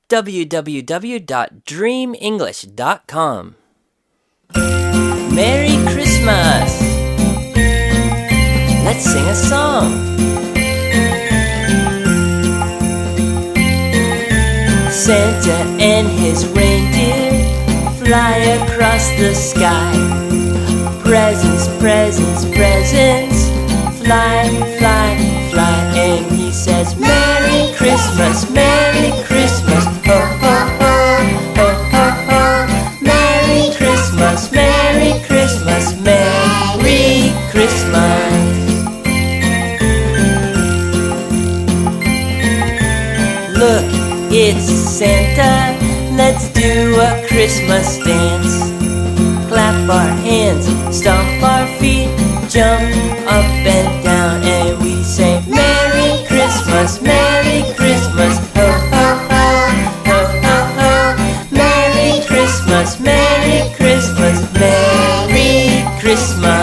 www.dreamenglish.com. Merry Christmas! Let's sing a song. Santa and his reindeer fly across the sky. Presents, presents, presents, fly, fly, fly. And he says, Merry Christmas, Merry Christmas, ho, ho, ho, ho, ho, ho. Merry Christmas, Merry Christmas, Merry Christmas. Look, it's Santa, let's do a Christmas dance. Clap our hands, stomp our feet, jump up and down, and we say, Merry Christmas, Merry Christmas, ho, ho, ho, ho, ho, ho. Merry Christmas, Merry Christmas, Merry Christmas.